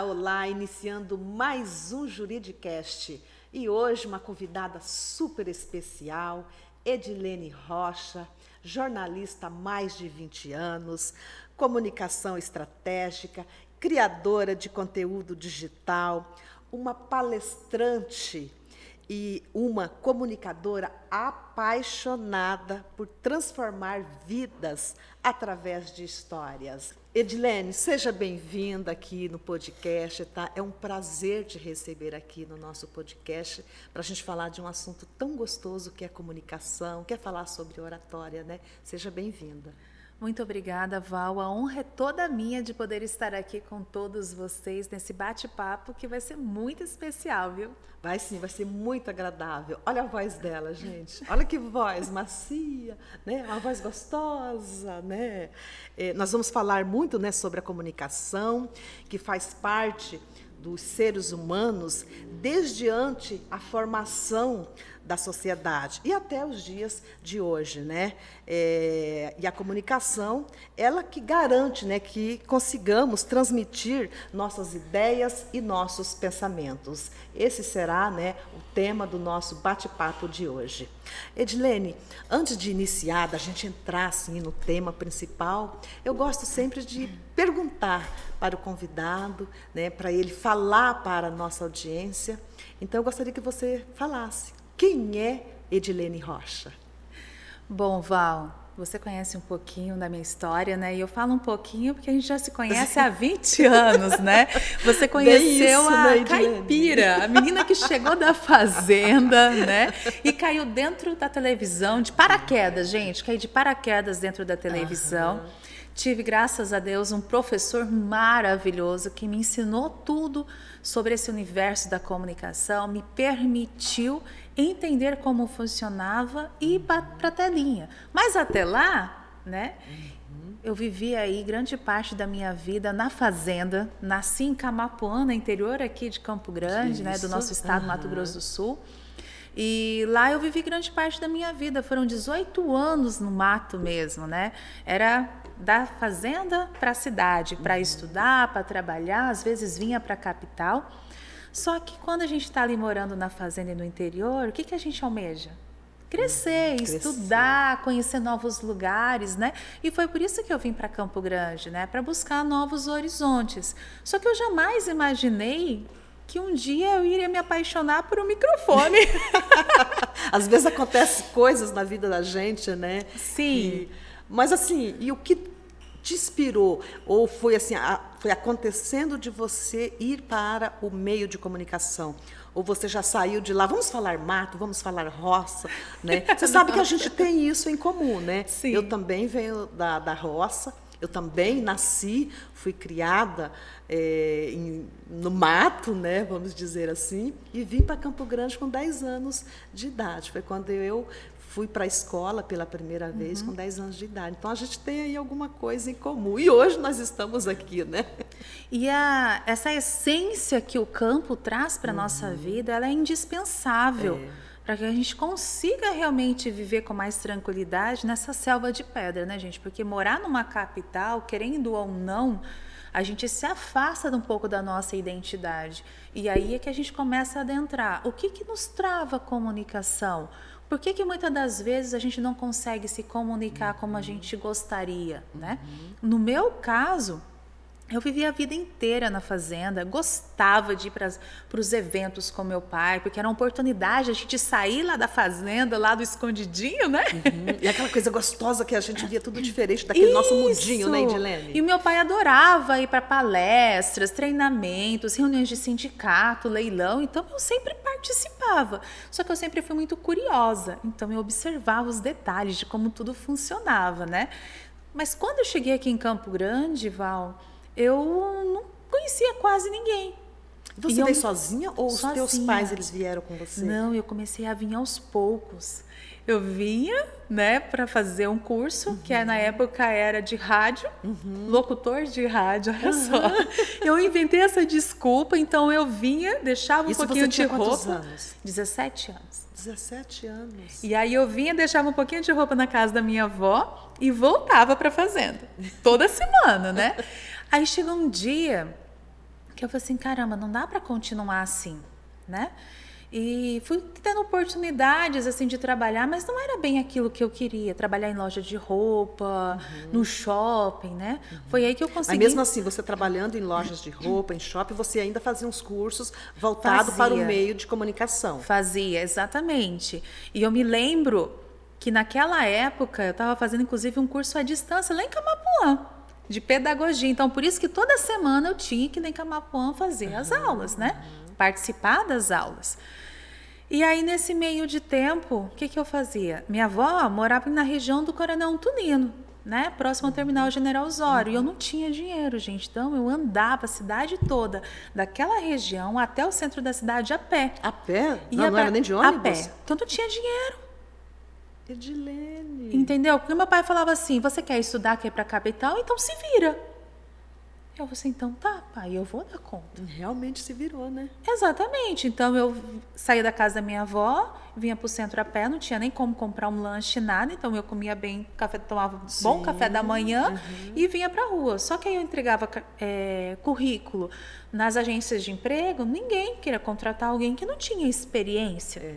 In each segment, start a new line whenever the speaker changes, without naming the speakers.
Olá, iniciando mais um Juridicast. E hoje uma convidada super especial, Edilene Rocha, jornalista há mais de 20 anos, comunicação estratégica, criadora de conteúdo digital, uma palestrante e uma comunicadora apaixonada por transformar vidas através de histórias. Edilene, seja bem-vinda aqui no podcast, tá? É um prazer te receber aqui no nosso podcast para a gente falar de um assunto tão gostoso que é comunicação, que é falar sobre oratória, né? Seja bem-vinda.
Muito obrigada, Val. A honra é toda minha de poder estar aqui com todos vocês nesse bate-papo que vai ser muito especial, viu?
Vai sim, vai ser muito agradável. Olha a voz dela, gente. Olha que voz macia, né? Uma voz gostosa, né? Nós vamos falar muito, né, sobre a comunicação, que faz parte dos seres humanos desde antes a formação da sociedade e até os dias de hoje, né? E a comunicação, ela que garante, né, que consigamos transmitir nossas ideias e nossos pensamentos. Esse será, né, o tema do nosso bate-papo de hoje. Edilene, antes de iniciar, da gente entrar assim, no tema principal, eu gosto sempre de perguntar para o convidado, né, para ele falar para a nossa audiência. Então, eu gostaria que você falasse. Quem é Edilene Rocha?
Bom, Val, você conhece um pouquinho da minha história, né? E eu falo um pouquinho porque a gente já se conhece há 20 anos, né? Você conheceu isso, a caipira, a menina que chegou da fazenda, né? E caiu dentro da televisão, de paraquedas, gente. Caí de paraquedas dentro da televisão. Tive, graças a Deus, um professor maravilhoso que me ensinou tudo sobre esse universo da comunicação, me permitiu entender como funcionava e ir para a telinha. Mas até lá, né, eu vivi aí grande parte da minha vida na fazenda, nasci em Camapuã, no interior aqui de Campo Grande, né, do nosso estado, Mato Grosso do Sul. E lá eu vivi grande parte da minha vida, foram 18 anos no mato mesmo, né? Era da fazenda para a cidade, para estudar, para trabalhar, às vezes vinha para a capital. Só que quando a gente está ali morando na fazenda e no interior, o que a gente almeja? Crescer, estudar, conhecer novos lugares, né? E foi por isso que eu vim para Campo Grande, né? Para buscar novos horizontes. Só que eu jamais imaginei que um dia eu iria me apaixonar por um microfone.
Às vezes acontecem coisas na vida da gente, né?
Sim.
Mas assim, e o que te inspirou? Ou foi assim, foi acontecendo de você ir para o meio de comunicação? Ou você já saiu de lá, vamos falar mato, vamos falar roça, né? Você sabe que a gente tem isso em comum, né?
Sim.
Eu também venho da roça, eu também nasci, fui criada no mato, né, vamos dizer assim, e vim para Campo Grande com 10 anos de idade. Foi quando eu fui para a escola pela primeira vez com 10 anos de idade. Então, a gente tem aí alguma coisa em comum. E hoje nós estamos aqui, né?
E essa essência que o campo traz para a nossa vida, ela é indispensável para que a gente consiga realmente viver com mais tranquilidade nessa selva de pedra, né, gente? Porque morar numa capital, querendo ou não, a gente se afasta um pouco da nossa identidade. E aí é que a gente começa a adentrar. O que nos trava a comunicação? Por que muitas das vezes a gente não consegue se comunicar como a gente gostaria, né? No meu caso, eu vivi a vida inteira na fazenda, gostava de ir para os eventos com meu pai, porque era uma oportunidade a gente sair lá da fazenda, lá do escondidinho, né?
E aquela coisa gostosa que a gente via tudo diferente daquele nosso mundinho, né, Edilene?
E o meu pai adorava ir para palestras, treinamentos, reuniões de sindicato, leilão, então eu sempre participava. Só que eu sempre fui muito curiosa, então eu observava os detalhes de como tudo funcionava, né? Mas quando eu cheguei aqui em Campo Grande, Val, eu não conhecia quase ninguém.
Você veio sozinha ou os teus pais eles vieram com você?
Não, eu comecei a vir aos poucos. Eu vinha, né, para fazer um curso, que na época era de rádio, locutor de rádio, olha só. Eu inventei essa desculpa, então eu vinha, deixava um pouquinho de roupa.
Quantos anos?
17 anos.
17 anos.
E aí eu vinha, deixava um pouquinho de roupa na casa da minha avó e voltava para a fazenda. Toda semana, né? Aí chegou um dia que eu falei assim, caramba, não dá para continuar assim, né? E fui tendo oportunidades assim de trabalhar, mas não era bem aquilo que eu queria, trabalhar em loja de roupa, no shopping, né? Foi aí que eu consegui.
Mas mesmo assim, você trabalhando em lojas de roupa, em shopping, você ainda fazia uns cursos voltados para o meio de comunicação.
Fazia, exatamente. E eu me lembro que naquela época eu estava fazendo inclusive um curso à distância lá em Camapuã, de pedagogia. Então, por isso que toda semana eu tinha que ir em Camapuã fazer as aulas, né? Participar das aulas. E aí, nesse meio de tempo, o que eu fazia? Minha avó morava na região do Coronel Antonino, né? Próximo ao Terminal General Osório. E eu não tinha dinheiro, gente. Então, eu andava a cidade toda, daquela região até o centro da cidade a pé.
A pé? Não era nem de ônibus?
A pé. Então, não tinha dinheiro.
Edilene.
Entendeu? Porque meu pai falava assim, você quer estudar, quer ir para a capital? Então se vira. Eu falei assim, então tá, pai, eu vou dar conta.
Realmente se virou, né?
Exatamente. Então eu saía da casa da minha avó, vinha para o centro a pé, não tinha nem como comprar um lanche, nada. Então eu comia bem, tomava bom café da manhã e vinha para a rua. Só que aí eu entregava currículo nas agências de emprego, ninguém queria contratar alguém que não tinha experiência.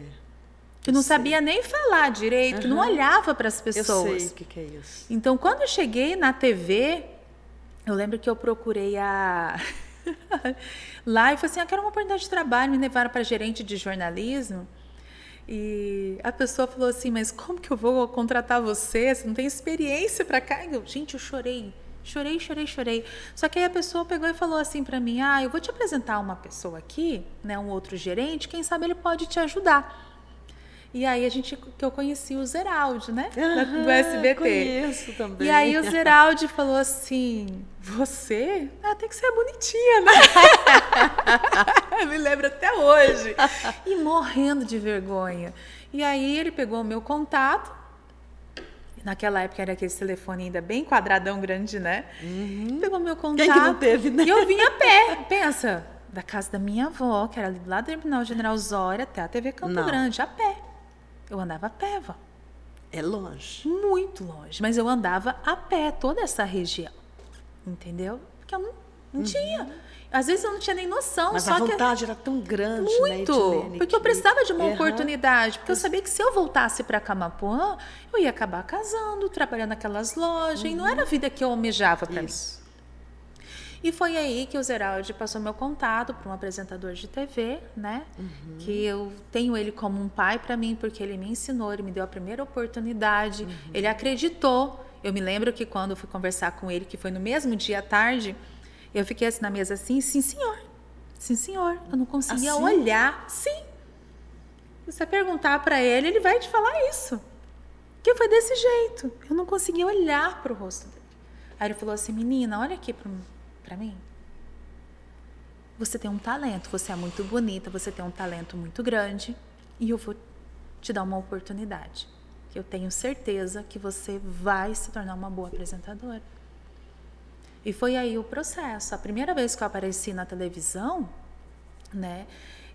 Que não sabia nem falar direito, que não olhava para as pessoas.
Eu sei o que é isso.
Então, quando eu cheguei na TV, eu lembro que eu procurei lá e falei assim, quero uma oportunidade de trabalho, me levaram para gerente de jornalismo. E a pessoa falou assim, mas como que eu vou contratar você? Você não tem experiência para cá? Gente, eu chorei. Chorei. Só que aí a pessoa pegou e falou assim para mim, eu vou te apresentar uma pessoa aqui, né, um outro gerente, quem sabe ele pode te ajudar. E aí que eu conheci o Zeraldi, né? Do SBT.
Conheço também.
E aí o Zeraldi falou assim, você tem que ser bonitinha, né? Eu me lembro até hoje. E morrendo de vergonha. E aí ele pegou o meu contato. Naquela época era aquele telefone ainda bem quadradão grande, né? Pegou meu contato.
Quem que não teve, né?
E eu vim a pé. Pensa, da casa da minha avó, que era lá do Terminal General Osório até a TV Campo Grande, a pé. Eu andava a pé, vó.
É longe.
Muito longe. Mas eu andava a pé, toda essa região. Entendeu? Porque eu não tinha. Às vezes eu não tinha nem noção.
Mas
só
a vontade era tão grande,
muito,
né, Edilene?
Porque eu precisava de uma oportunidade. Porque eu sabia que se eu voltasse para Camapuã, eu ia acabar casando, trabalhando naquelas lojas. E não era a vida que eu almejava para mim. E foi aí que o Zeraldi passou meu contato para um apresentador de TV, né? Que eu tenho ele como um pai para mim, porque ele me ensinou, ele me deu a primeira oportunidade, ele acreditou. Eu me lembro que quando eu fui conversar com ele, que foi no mesmo dia à tarde, eu fiquei assim na mesa assim, sim senhor, eu não conseguia olhar. Sim. Se você perguntar para ele vai te falar isso. Que foi desse jeito, eu não conseguia olhar para o rosto dele. Aí ele falou assim, menina, olha aqui para mim, você tem um talento, você é muito bonita, você tem um talento muito grande e eu vou te dar uma oportunidade, que eu tenho certeza que você vai se tornar uma boa apresentadora. E foi aí o processo. A primeira vez que eu apareci na televisão, né,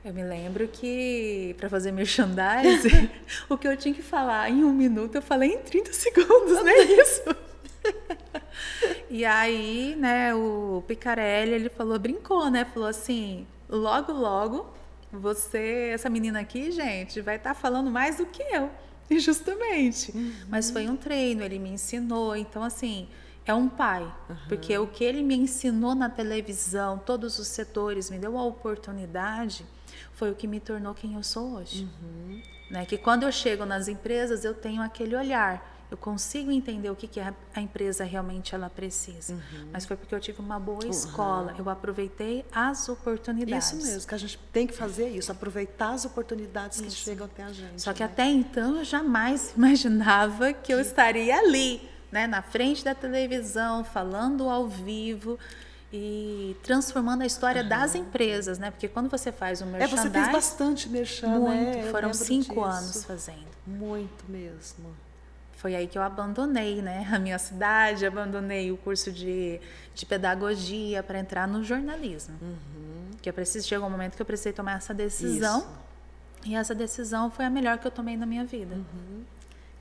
eu me lembro que para fazer merchandising, o que eu tinha que falar em 1 minuto, eu falei em 30 segundos, não é isso? E aí, né, o Picarelli, ele brincou, né, falou assim, logo, essa menina aqui, gente, vai estar falando mais do que eu, e justamente. Mas foi um treino, ele me ensinou, então assim, é um pai, porque o que ele me ensinou na televisão, todos os setores, me deu a oportunidade, foi o que me tornou quem eu sou hoje. Né, que quando eu chego nas empresas, eu tenho aquele olhar, eu consigo entender o que a empresa realmente ela precisa. Mas foi porque eu tive uma boa escola. Eu aproveitei as oportunidades.
Isso mesmo, que a gente tem que fazer isso. Aproveitar as oportunidades que chegam até a gente.
Só que até então eu jamais imaginava que eu estaria ali, né, na frente da televisão, falando ao vivo. e transformando a história das empresas, né? Porque quando você faz um merchandising...
Você fez bastante merchan,
muito,
né?
foram 5 anos fazendo.
Muito mesmo.
Foi aí que eu abandonei, né, a minha cidade, abandonei o curso de pedagogia para entrar no jornalismo. Que chegou um momento que eu precisei tomar essa decisão. Isso. E essa decisão foi a melhor que eu tomei na minha vida.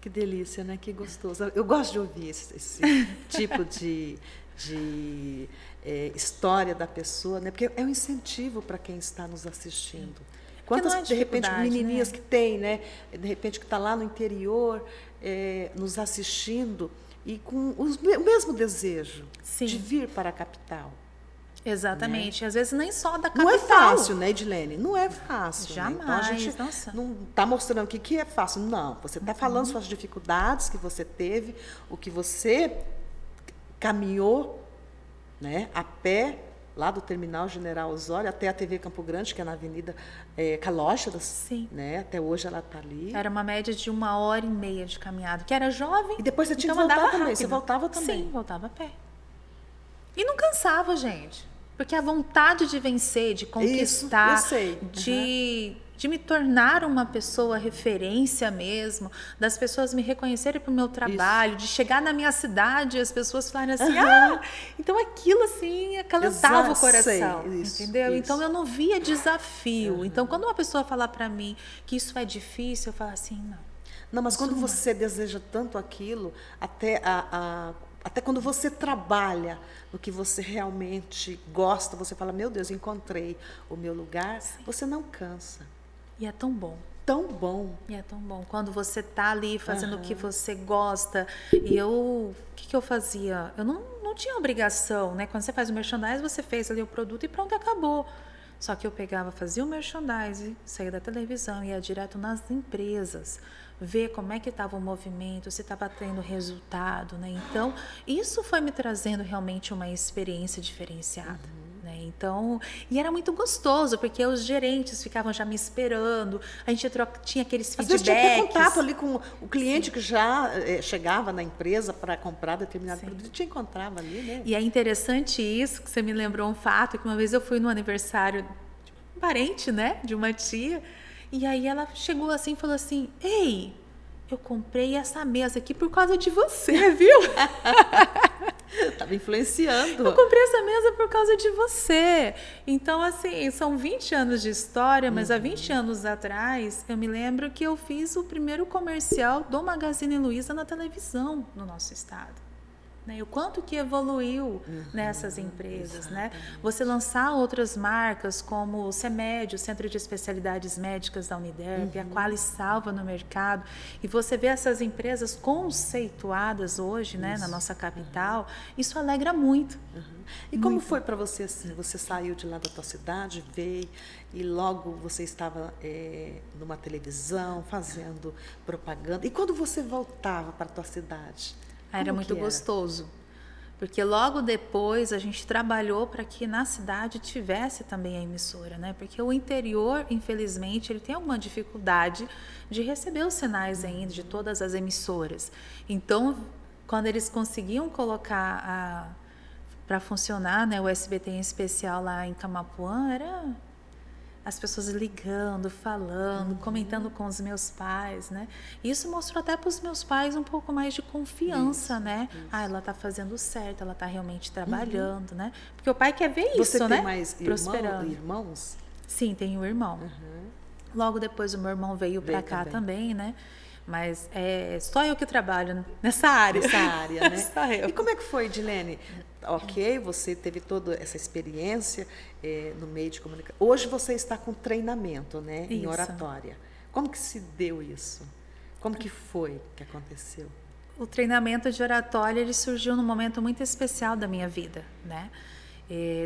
Que delícia, né? Que gostoso. Eu gosto de ouvir esse tipo de história da pessoa, né? Porque é um incentivo para quem está nos assistindo. Quantas, de repente, menininhas, né, que tem, né? De repente, que está lá no interior, nos assistindo e com o mesmo desejo, sim, de vir para a capital.
Exatamente. Né? Às vezes nem só da capital.
Não é fácil, né, Edilene? Não é fácil.
Jamais.
Né? Então, a gente não está mostrando aqui que é fácil. Não. Você está falando suas dificuldades que você teve, o que você caminhou, né, a pé, lá do Terminal General Osório até a TV Campo Grande, que é na Avenida Calócheras. Sim. Né? Até hoje ela está ali.
Era uma média de 1h30 de caminhada, que era jovem.
E depois você tinha que voltar também. Rápido. Você voltava também.
Sim, voltava a pé. E não cansava, gente. Porque a vontade de vencer, de conquistar,
isso, eu sei.
De me tornar uma pessoa referência mesmo, das pessoas me reconhecerem para o meu trabalho, de chegar na minha cidade e as pessoas falarem assim, então aquilo assim acalentava o coração, entendeu? Isso. Então eu não via desafio. Então quando uma pessoa falar para mim que isso é difícil, eu falo assim, não.
Não, mas quando você deseja tanto aquilo, até quando você trabalha no que você realmente gosta, você fala, meu Deus, encontrei o meu lugar, sim, você não cansa.
E é tão bom.
Tão bom.
E é tão bom. Quando você está ali fazendo o que você gosta. E o que eu fazia? Eu não tinha obrigação, né? Quando você faz o merchandising, você fez ali o produto e pronto, acabou. Só que eu pegava, fazia o merchandising, saía da televisão, ia direto nas empresas, ver como é que estava o movimento, se estava tendo resultado, né? Então, isso foi me trazendo realmente uma experiência diferenciada. Né? Então, e era muito gostoso, porque os gerentes ficavam já me esperando, a gente tinha aqueles feedbacks.
Às vezes tinha que ter contato ali com o cliente, sim, que já chegava na empresa para comprar determinado, sim, produto, te encontrava ali, né?
E é interessante isso, que você me lembrou um fato, que uma vez eu fui no aniversário de um parente, né, de uma tia, e aí ela chegou assim e falou assim, ei, eu comprei essa mesa aqui por causa de você, viu?
Estava influenciando.
Eu comprei essa mesa por causa de você. Então, assim, são 20 anos de história, mas há 20 anos atrás, eu me lembro que eu fiz o primeiro comercial do Magazine Luiza na televisão no nosso estado. Né? E o quanto que evoluiu nessas empresas, né? Você lançar outras marcas como o CEMED, o Centro de Especialidades Médicas da Uniderp, a Qualisalva no mercado, e você vê essas empresas conceituadas hoje, né, na nossa capital, isso alegra muito.
E como foi para você assim? Você saiu de lá da tua cidade, veio e logo você estava numa televisão fazendo propaganda. E quando você voltava para a tua cidade?
Era muito gostoso, porque logo depois a gente trabalhou para que na cidade tivesse também a emissora, né? Porque o interior, infelizmente, ele tem alguma dificuldade de receber os sinais ainda de todas as emissoras. Então, quando eles conseguiam colocar para funcionar, né, o SBT em especial lá em Camapuã, era as pessoas ligando, falando, comentando com os meus pais, né? Isso mostrou até para os meus pais um pouco mais de confiança, né? Isso. Ela está fazendo certo, ela está realmente trabalhando, né? Porque o pai quer ver isso, né?
Você tem mais irmãos?
Sim, tenho um irmão. Logo depois o meu irmão veio para cá também, né? Mas é só eu que trabalho nessa área.
Nessa área, né?
Só eu.
E como é que foi, Edilene? Ok, você teve toda essa experiência no meio de comunicação. Hoje você está com treinamento, né, em oratória. Como que se deu isso? Como que foi que aconteceu?
O treinamento de oratória ele surgiu num momento muito especial da minha vida, né?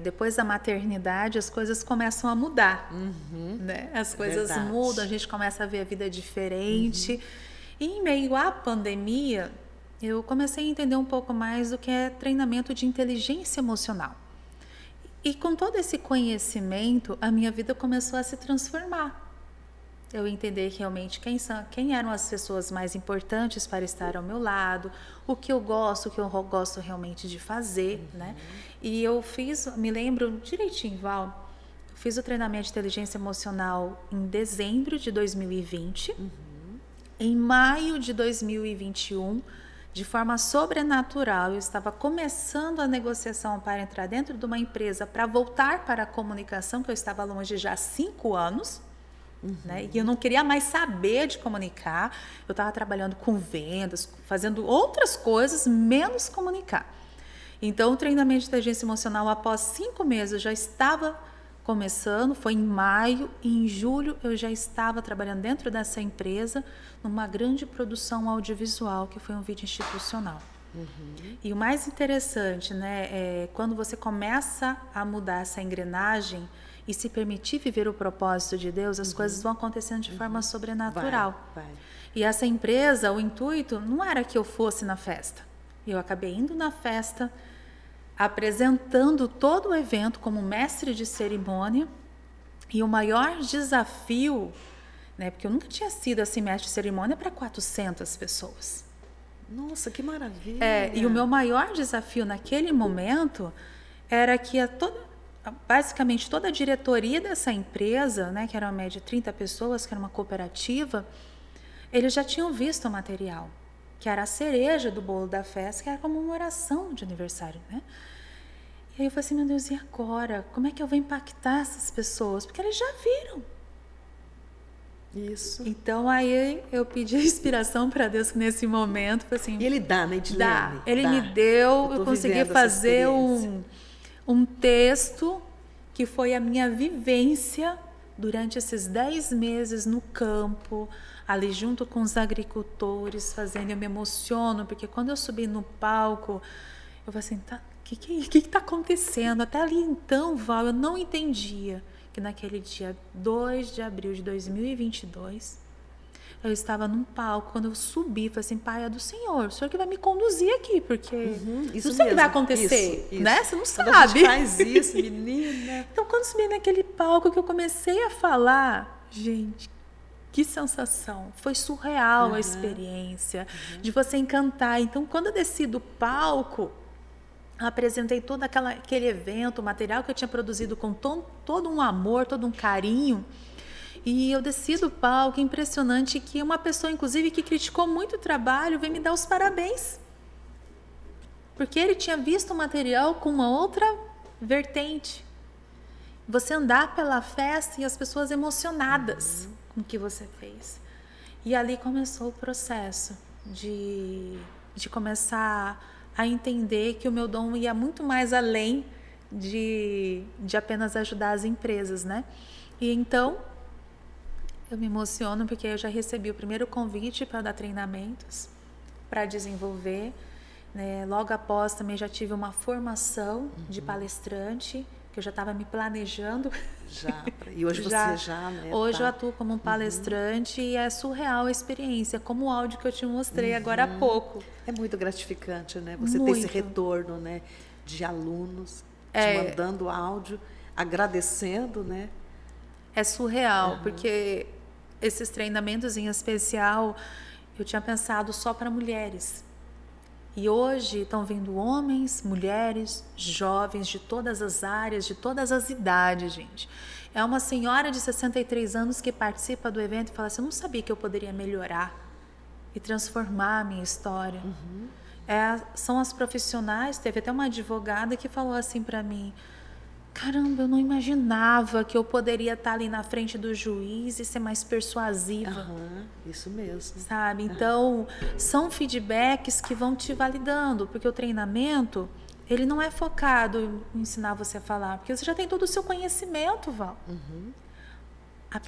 Depois da maternidade, as coisas começam a mudar, né? As coisas mudam, a gente começa a ver a vida diferente. E em meio à pandemia, eu comecei a entender um pouco mais do que é treinamento de inteligência emocional. E com todo esse conhecimento, a minha vida começou a se transformar. eu entender realmente quem eram as pessoas mais importantes para estar ao meu lado, o que eu gosto realmente de fazer, né? E eu me lembro direitinho, Val, eu fiz o treinamento de inteligência emocional em dezembro de 2020. Em maio de 2021, de forma sobrenatural, eu estava começando a negociação para entrar dentro de uma empresa para voltar para a comunicação, que eu estava longe já há 5 anos. Né? E eu não queria mais saber de comunicar. Eu estava trabalhando com vendas, fazendo outras coisas, menos comunicar. Então, o treinamento de inteligência emocional, após 5 meses, eu já estava começando. Foi em maio, e em julho eu já estava trabalhando dentro dessa empresa, numa grande produção audiovisual, que foi um vídeo institucional. E o mais interessante, né, é quando você começa a mudar essa engrenagem e se permitir viver o propósito de Deus, as coisas vão acontecendo de forma sobrenatural.
Vai.
E essa empresa, o intuito não era que eu fosse na festa. Eu acabei indo na festa, apresentando todo o evento como mestre de cerimônia. E o maior desafio, né, porque eu nunca tinha sido assim mestre de cerimônia para 400 pessoas.
Nossa, que maravilha!
E o meu maior desafio naquele momento era que basicamente toda a diretoria dessa empresa, né, que era uma média de 30 pessoas, que era uma cooperativa, eles já tinham visto o material, que era a cereja do bolo da festa, que era como uma oração de aniversário, né? E aí eu falei assim, meu Deus, e agora? Como é que eu vou impactar essas pessoas? Porque eles já viram.
Isso.
Então aí eu pedi inspiração para Deus nesse momento, falei assim,
e Ele dá, né, Edilene?
Dá. Ele me deu, eu consegui fazer um texto que foi a minha vivência durante esses 10 meses no campo, ali junto com os agricultores, fazendo. Eu me emociono, porque quando eu subi no palco, eu falei assim, o que está acontecendo? Até ali então, Val, eu não entendia que naquele dia 2 de abril de 2022, eu estava num palco, quando eu subi, falei assim, Pai, é do Senhor, o Senhor que vai me conduzir aqui, porque
isso
não sei o que vai acontecer, né? Você não sabe. A gente
faz isso, menina.
Então, quando subi naquele palco que eu comecei a falar, gente, que sensação, foi surreal a experiência de você encantar. Então, quando eu desci do palco, apresentei todo aquele evento, o material que eu tinha produzido com todo um amor, todo um carinho. E eu desci do palco, impressionante que uma pessoa, inclusive, que criticou muito o trabalho, veio me dar os parabéns. Porque ele tinha visto o material com uma outra vertente. Você andar pela festa e as pessoas emocionadas com o que você fez. E ali começou o processo de começar a entender que o meu dom ia muito mais além de apenas ajudar as empresas, né? E então, eu me emociono porque eu já recebi o primeiro convite para dar treinamentos, para desenvolver, né? Logo após também já tive uma formação de palestrante, que eu já estava me planejando.
E hoje você já, né?
Hoje eu atuo como um palestrante e é surreal a experiência, como o áudio que eu te mostrei agora há pouco.
É muito gratificante, né? Você ter esse retorno, né, de alunos te mandando áudio, agradecendo, né?
É surreal, porque esses treinamentos em especial eu tinha pensado só para mulheres. E hoje estão vindo homens, mulheres, jovens de todas as áreas, de todas as idades, gente. É uma senhora de 63 anos que participa do evento e fala assim, eu não sabia que eu poderia melhorar e transformar a minha história. São as profissionais, teve até uma advogada que falou assim para mim, caramba, eu não imaginava que eu poderia estar ali na frente do juiz e ser mais persuasiva.
Isso mesmo.
Sabe? Então, são feedbacks que vão te validando, porque o treinamento, ele não é focado em ensinar você a falar, porque você já tem todo o seu conhecimento, Val.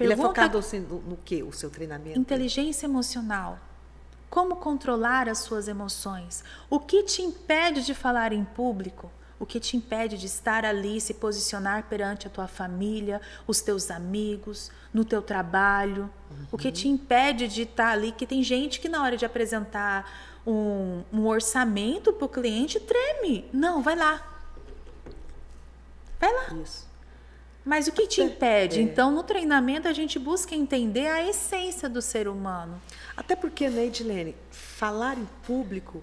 Ele é focado assim, no que, o seu treinamento?
Inteligência emocional. Como controlar as suas emoções? O que te impede de falar em público? O que te impede de estar ali, se posicionar perante a tua família, os teus amigos, no teu trabalho? O que te impede de estar ali? Que tem gente que na hora de apresentar um orçamento para o cliente treme. Não, vai lá. Vai lá.
Isso.
Mas o que te impede? Então, no treinamento, a gente busca entender a essência do ser humano.
Até porque, né, Edilene, falar em público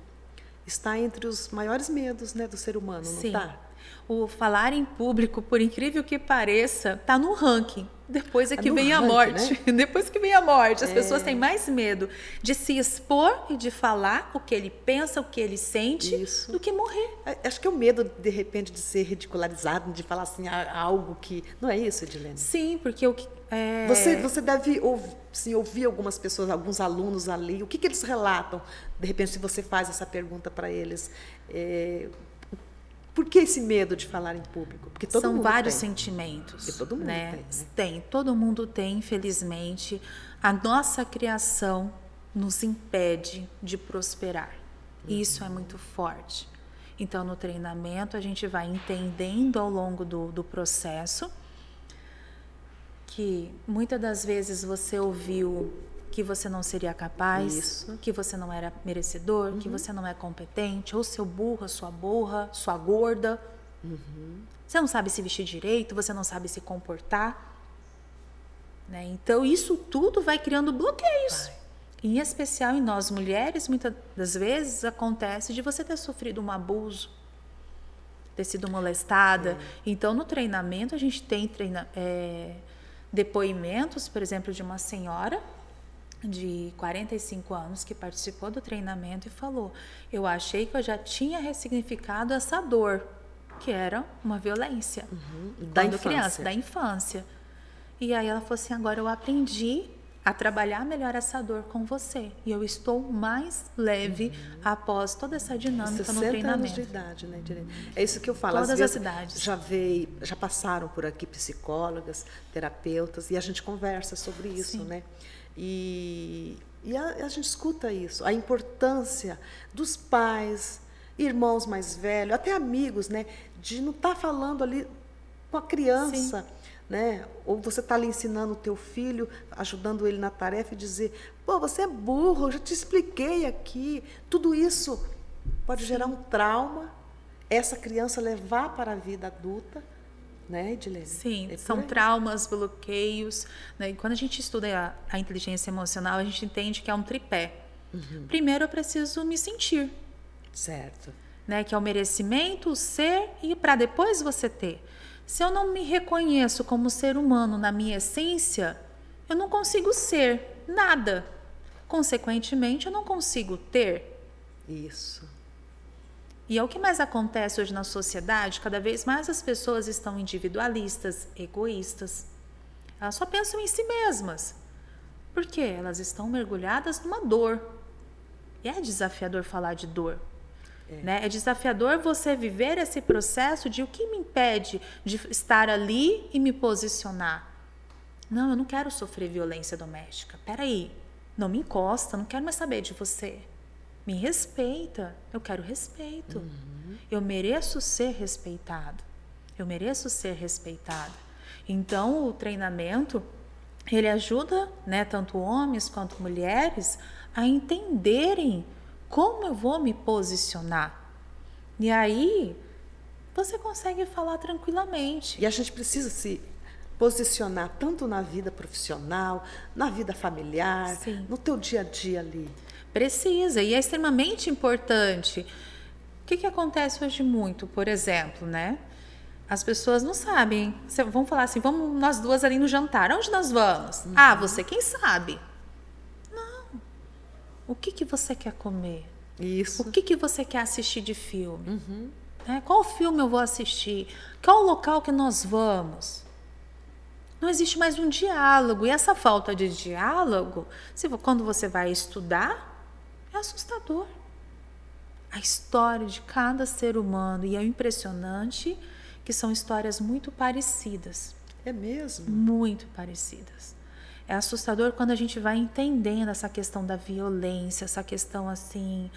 está entre os maiores medos, né, do ser humano, não está?
O falar em público, por incrível que pareça, está no ranking. Depois é que vem a morte. Né? Depois que vem a morte. As pessoas têm mais medo de se expor e de falar o que ele pensa, o que ele sente, do que morrer.
Acho que é o medo, de repente, de ser ridicularizado, de falar assim, algo que... Não é isso, Edilene?
Sim, porque o que...
Você deve ouvir algumas pessoas, alguns alunos ali, o que eles relatam? De repente, se você faz essa pergunta para eles... Por que esse medo de falar em público? Porque todo
São
mundo
vários
tem.
sentimentos.
Porque todo mundo
né?
tem, né?
Tem, todo mundo tem, infelizmente. A nossa criação nos impede de prosperar. Isso é muito forte. Então, no treinamento, a gente vai entendendo ao longo do processo que muitas das vezes você ouviu que você não seria capaz, que você não era merecedor, que você não é competente, ou seu burro, sua burra, sua gorda. Você não sabe se vestir direito, você não sabe se comportar. Né? Então, isso tudo vai criando bloqueios. Em especial em nós mulheres, muitas das vezes acontece de você ter sofrido um abuso, ter sido molestada. Então, no treinamento, a gente tem depoimentos, por exemplo, de uma senhora de 45 anos que participou do treinamento e falou: eu achei que eu já tinha ressignificado essa dor, que era uma violência quando criança, da infância. E aí ela falou assim: agora eu aprendi a trabalhar melhor essa dor com você e eu estou mais leve após toda essa dinâmica no treinamento.
60 anos de idade, né, Direne? É isso que eu falo.
Todas
às vezes,
as idades.
Já passaram por aqui psicólogas, terapeutas, e a gente conversa sobre isso, né? E a gente escuta isso, a importância dos pais, irmãos mais velhos, até amigos, né? De não estar falando ali com a criança, né? Ou você está ali ensinando o teu filho, ajudando ele na tarefa e dizer: pô, você é burro, eu já te expliquei aqui. Tudo isso pode gerar um trauma, essa criança levar para a vida adulta. Né, Edilene?
Sim, são traumas, bloqueios. Né? E quando a gente estuda a inteligência emocional, a gente entende que é um tripé. Primeiro, eu preciso me sentir.
Certo.
Né? Que é o merecimento, o ser, e para depois você ter. Se eu não me reconheço como ser humano na minha essência, eu não consigo ser nada. Consequentemente, eu não consigo ter.
Isso.
E é o que mais acontece hoje na sociedade. Cada vez mais as pessoas estão individualistas, egoístas. Elas só pensam em si mesmas. Por quê? Elas estão mergulhadas numa dor. E é desafiador falar de dor. Né? É desafiador você viver esse processo de o que me impede de estar ali e me posicionar. Não, eu não quero sofrer violência doméstica. Peraí, não me encosta, não quero mais saber de você. Me respeita, eu quero respeito. Eu mereço ser respeitado. Eu mereço ser respeitada. Então, o treinamento, ele ajuda, né, tanto homens quanto mulheres a entenderem como eu vou me posicionar. E aí, você consegue falar tranquilamente.
E a gente precisa se posicionar tanto na vida profissional, na vida familiar, no teu dia a dia ali.
Precisa, e é extremamente importante. O que acontece hoje muito, por exemplo, né? As pessoas não sabem. Vamos falar assim, vamos nós duas ali no jantar. Onde nós vamos? Ah, você quem sabe? Não. O que você quer comer?
Isso.
O que você quer assistir de filme? Qual filme eu vou assistir? Qual o local que nós vamos? Não existe mais um diálogo. E essa falta de diálogo, quando você vai estudar, é assustador. A história de cada ser humano. E é impressionante que são histórias muito parecidas.
É mesmo?
Muito parecidas. É assustador quando a gente vai entendendo essa questão da violência, essa questão assim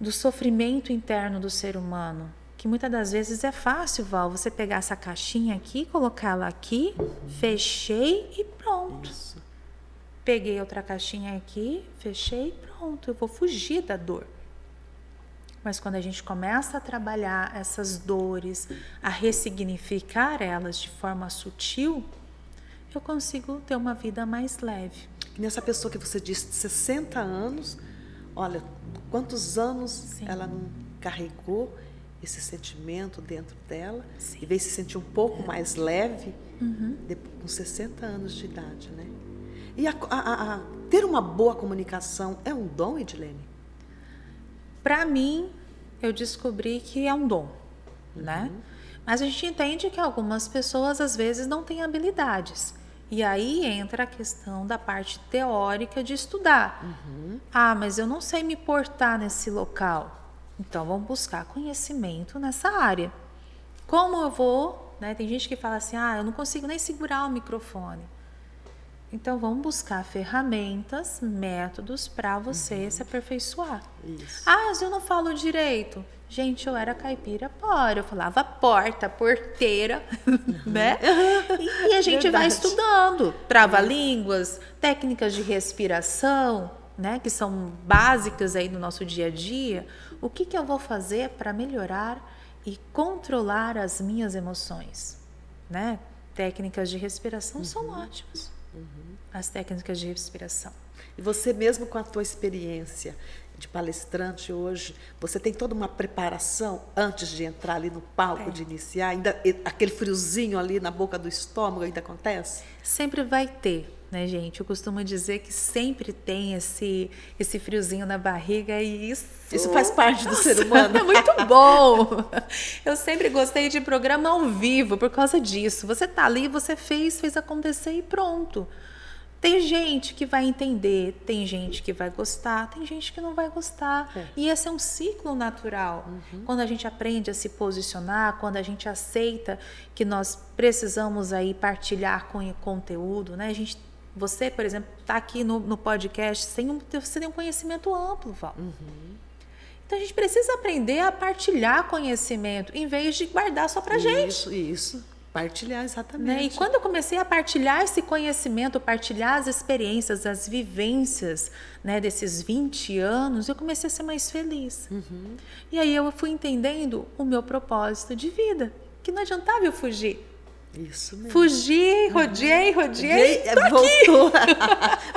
do sofrimento interno do ser humano. Que muitas das vezes é fácil, Val, você pegar essa caixinha aqui, colocá-la aqui, fechei e pronto.
Isso.
Peguei outra caixinha aqui, fechei e pronto. Eu vou fugir da dor. Mas quando a gente começa a trabalhar essas dores, a ressignificar elas de forma sutil, eu consigo ter uma vida mais leve.
E nessa pessoa que você disse de 60 anos, olha, quantos anos
Sim.
ela não carregou esse sentimento dentro dela,
Sim.
e veio se sentir um pouco mais leve com 60 anos de idade, né? E ter uma boa comunicação é um dom, Edilene?
Para mim, eu descobri que é um dom, né? Mas a gente entende que algumas pessoas, às vezes, não têm habilidades. E aí entra a questão da parte teórica de estudar. Ah, mas eu não sei me portar nesse local. Então, vamos buscar conhecimento nessa área. Como eu vou, né? Tem gente que fala assim, eu não consigo nem segurar o microfone. Então, vamos buscar ferramentas, métodos para você se aperfeiçoar.
Isso.
Mas eu não falo direito. Gente, eu era caipira pora, eu falava porta, porteira, né? E a gente vai estudando. Trava-línguas, técnicas de respiração, né? Que são básicas aí no nosso dia a dia. O que eu vou fazer para melhorar e controlar as minhas emoções, né? Técnicas de respiração são ótimas. As técnicas de respiração.
E você mesmo com a tua experiência de palestrante hoje, você tem toda uma preparação antes de entrar ali no palco, de iniciar? Ainda aquele friozinho ali na boca do estômago ainda acontece?
Sempre vai ter, né, gente? Eu costumo dizer que sempre tem esse friozinho na barriga e
isso faz parte do ser humano.
É muito bom! Eu sempre gostei de programa ao vivo por causa disso. Você tá ali, você fez acontecer e pronto. Tem gente que vai entender, tem gente que vai gostar, tem gente que não vai gostar. E esse é um ciclo natural. Quando a gente aprende a se posicionar, quando a gente aceita que nós precisamos aí partilhar com o conteúdo, né? Você, por exemplo, está aqui no podcast você tem um conhecimento amplo, Val. Então a gente precisa aprender a partilhar conhecimento em vez de guardar só pra gente.
Isso. Partilhar, exatamente.
Né? E quando eu comecei a partilhar esse conhecimento, partilhar as experiências, as vivências, né, desses 20 anos, eu comecei a ser mais feliz. E aí eu fui entendendo o meu propósito de vida, que não adiantava eu fugir.
Isso mesmo.
Fugi, rodeei,
voltou